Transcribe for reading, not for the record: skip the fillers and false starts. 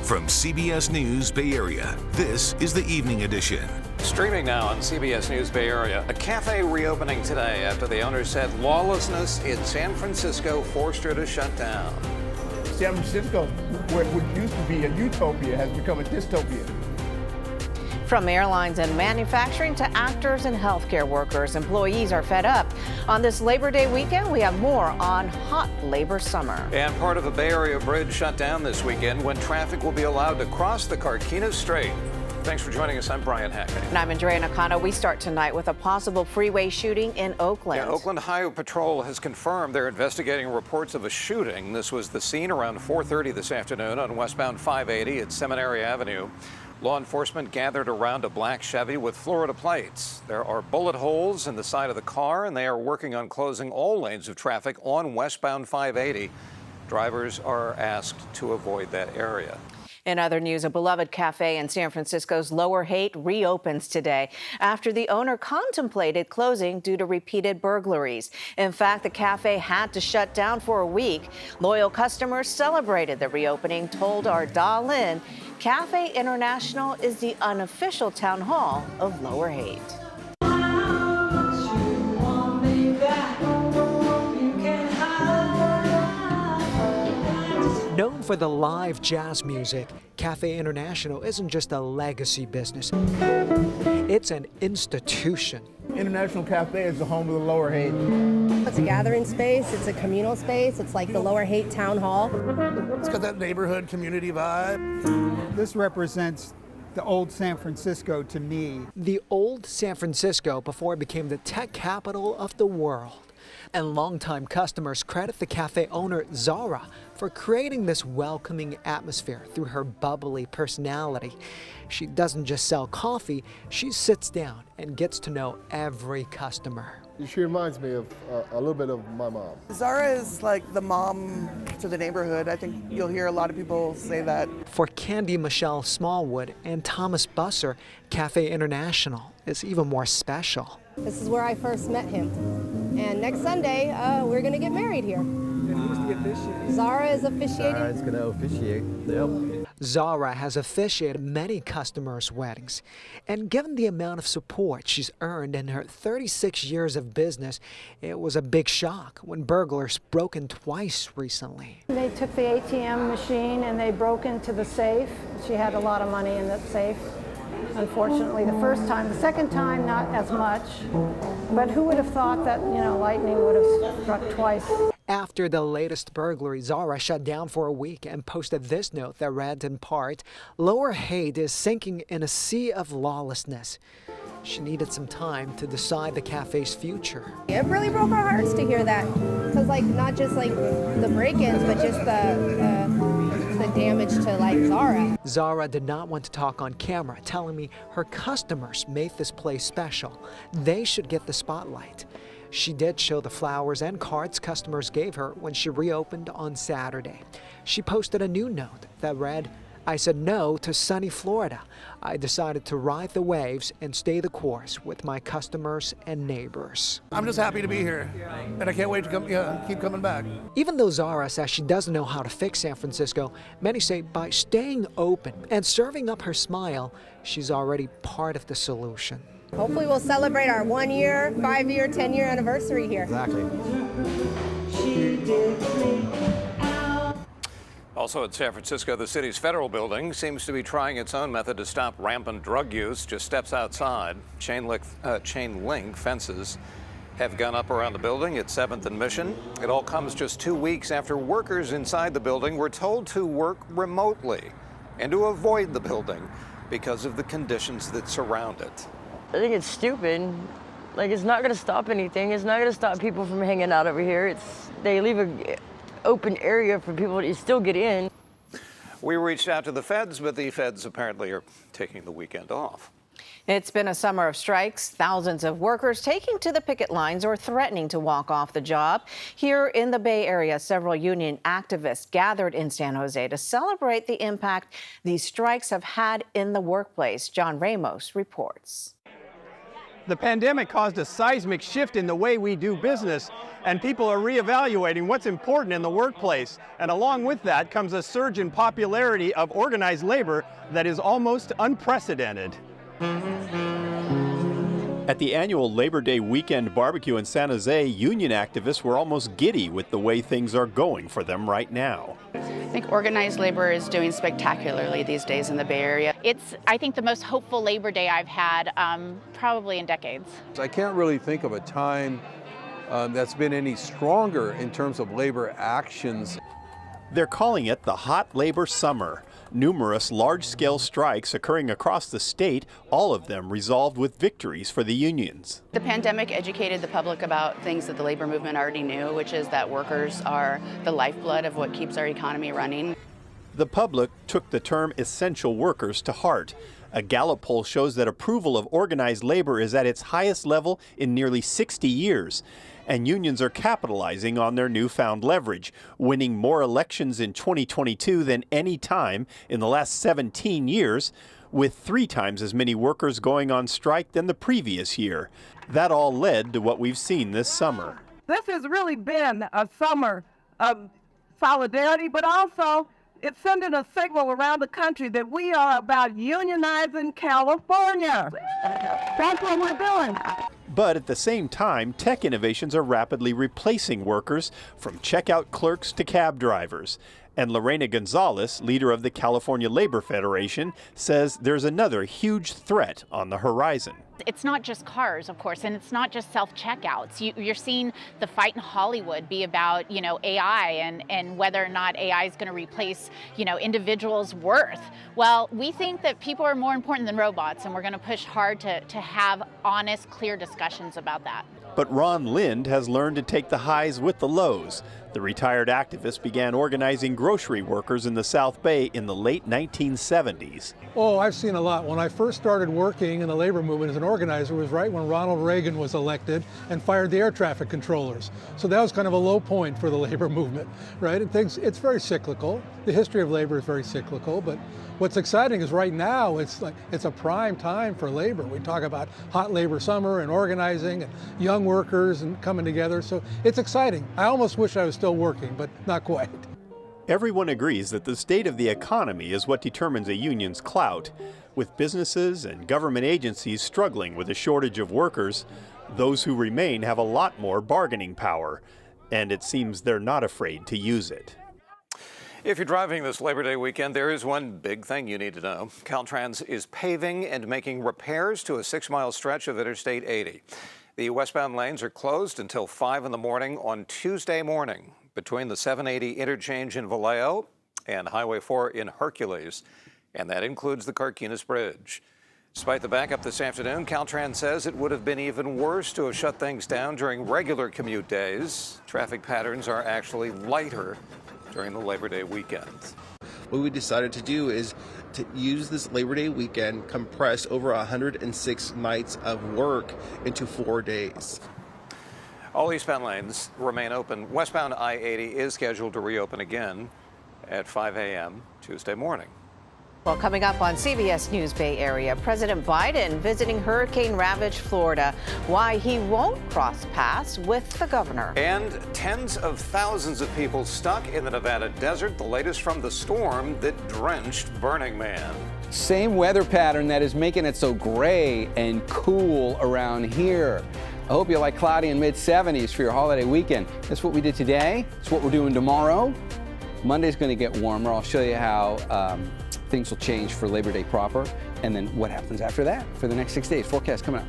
From CBS News Bay Area, this is the Evening Edition. Streaming now on CBS News Bay Area. A cafe reopening today after the owner said lawlessness in San Francisco forced her to shut down. San Francisco, where what used to be a utopia, has become a dystopia. From airlines and manufacturing to actors and healthcare workers, employees are fed up. On this Labor Day weekend, we have more on hot labor summer. And part of a Bay Area bridge shut down this weekend when traffic will be allowed to cross the Carquinez Strait. Thanks for joining us. I'm Brian Hackney. And I'm Andrea Nakano. We start tonight with a possible freeway shooting in Oakland. Yeah, Oakland Highway Patrol has confirmed they're investigating reports of a shooting. This was the scene around 4:30 this afternoon on westbound 580 at Seminary Avenue. Law enforcement gathered around a black Chevy with Florida plates. There are bullet holes in the side of the car, and they are working on closing all lanes of traffic on westbound 580. Drivers are asked to avoid that area. In other news, a beloved cafe in San Francisco's Lower Haight reopens today after the owner contemplated closing due to repeated burglaries. In fact, the cafe had to shut down for a week. Loyal customers celebrated the reopening, told our Da Lin. Cafe International is the unofficial town hall of Lower Haight. Known for the live jazz music, Cafe International isn't just a legacy business. It's an institution. International Cafe is the home of the Lower Haight. It's a gathering space, it's a communal space, it's like the Lower Haight Town Hall. It's got that neighborhood community vibe. This represents the old San Francisco to me. The old San Francisco before it became the tech capital of the world. And longtime customers credit the cafe owner, Zara, for creating this welcoming atmosphere through her bubbly personality. She doesn't just sell coffee, she sits down and gets to know every customer. She reminds me of a little bit of my mom. Zara is like the mom to the neighborhood. I think you'll hear a lot of people say that. For Candy Michelle Smallwood and Thomas Busser, Cafe International is even more special. This is where I first met him. And next Sunday, we're going to get married here. And who's the officiant? Zara is officiating. Zara is going to officiate. Yep. Zara has officiated many customers' weddings. And given the amount of support she's earned in her 36 years of business, it was a big shock when burglars broke in twice recently. They took the ATM machine and they broke into the safe. She had a lot of money in that safe. Unfortunately, the first time. The second time, not as much. But who would have thought that, lightning would have struck twice? After the latest burglary, Zara shut down for a week and posted this note that read in part, "Lower Haight is sinking in a sea of lawlessness." She needed some time to decide the cafe's future. It really broke our hearts to hear that. Because, not just, the break-ins, but just the damage to, Zara. Zara did not want to talk on camera, telling me her customers made this place special. They should get the spotlight. She did show the flowers and cards customers gave her when she reopened on Saturday. She posted a new note that read, "I said no to sunny Florida. I decided to ride the waves and stay the course with my customers and neighbors." I'm just happy to be here, and I can't wait to keep coming back. Even though Zara says she doesn't know how to fix San Francisco, many say by staying open and serving up her smile, she's already part of the solution. Hopefully we'll celebrate our 1 year, 5 year, 10-year anniversary here. Exactly. Also in San Francisco, the city's federal building seems to be trying its own method to stop rampant drug use, just steps outside. Chain link fences have gone up around the building at 7th and Mission. It all comes just 2 weeks after workers inside the building were told to work remotely and to avoid the building because of the conditions that surround it. I think it's stupid. It's not going to stop anything. It's not going to stop people from hanging out over here. They leave an open area for people to still get in. We reached out to the feds, but the feds apparently are taking the weekend off. It's been a summer of strikes, thousands of workers taking to the picket lines or threatening to walk off the job. Here in the Bay Area, several union activists gathered in San Jose to celebrate the impact these strikes have had in the workplace. John Ramos reports. The pandemic caused a seismic shift in the way we do business, and people are reevaluating what's important in the workplace. And along with that comes a surge in popularity of organized labor that is almost unprecedented. At the annual Labor Day weekend barbecue in San Jose, union activists were almost giddy with the way things are going for them right now. I think organized labor is doing spectacularly these days in the Bay Area. It's, I think, the most hopeful Labor Day I've had probably in decades. I can't really think of a time that's been any stronger in terms of labor actions. They're calling it the hot labor summer. Numerous large-scale strikes occurring across the state, all of them resolved with victories for the unions. The pandemic educated the public about things that the labor movement already knew, which is that workers are the lifeblood of what keeps our economy running. The public took the term essential workers to heart. A Gallup poll shows that approval of organized labor is at its highest level in nearly 60 years. And unions are capitalizing on their newfound leverage, winning more elections in 2022 than any time in the last 17 years, with 3 times as many workers going on strike than the previous year. That all led to what we've seen this summer. This has really been a summer of solidarity, but also it's sending a signal around the country that we are about unionizing California. That's what we're doing. But at the same time, tech innovations are rapidly replacing workers, from checkout clerks to cab drivers. And Lorena Gonzalez, leader of the California Labor Federation, says there's another huge threat on the horizon. It's not just cars, of course, and it's not just self-checkouts. You're seeing the fight in Hollywood be about, AI and whether or not AI is going to replace, individuals' worth. Well, we think that people are more important than robots, and we're going to push hard to have honest, clear discussions about that. But Ron Lind has learned to take the highs with the lows. The retired activist began organizing grocery workers in the South Bay in the late 1970s. Oh, I've seen a lot. When I first started working in the labor movement as an organizer was right when Ronald Reagan was elected and fired the air traffic controllers. So that was kind of a low point for the labor movement, right? And it's very cyclical. The history of labor is very cyclical, but what's exciting is right now it's a prime time for labor. We talk about hot labor summer and organizing and young workers and coming together. So it's exciting. I almost wish I was still working, but not quite. Everyone agrees that the state of the economy is what determines a union's clout. With businesses and government agencies struggling with a shortage of workers, those who remain have a lot more bargaining power, and it seems they're not afraid to use it. If you're driving this Labor Day weekend, there is one big thing you need to know. Caltrans is paving and making repairs to a 6-mile stretch of Interstate 80. The westbound lanes are closed until 5 in the morning on Tuesday morning between the 780 interchange in Vallejo and Highway 4 in Hercules, and that includes the Carquinez Bridge. Despite the backup this afternoon, Caltrans says it would have been even worse to have shut things down during regular commute days. Traffic patterns are actually lighter during the Labor Day weekend. What we decided to do is to use this Labor Day weekend, compress over 106 nights of work into 4 days. All eastbound lanes remain open. Westbound I-80 is scheduled to reopen again at 5 a.m. Tuesday morning. Well, coming up on CBS News Bay Area, President Biden visiting hurricane-ravaged Florida, why he won't cross paths with the governor. And tens of thousands of people stuck in the Nevada desert, the latest from the storm that drenched Burning Man. Same weather pattern that is making it so gray and cool around here. I hope you like cloudy and mid-70s for your holiday weekend. That's what we did today. It's what we're doing tomorrow. Monday's going to get warmer. I'll show you how things will change for Labor Day proper, and then what happens after that for the next 6 days. Forecast coming up.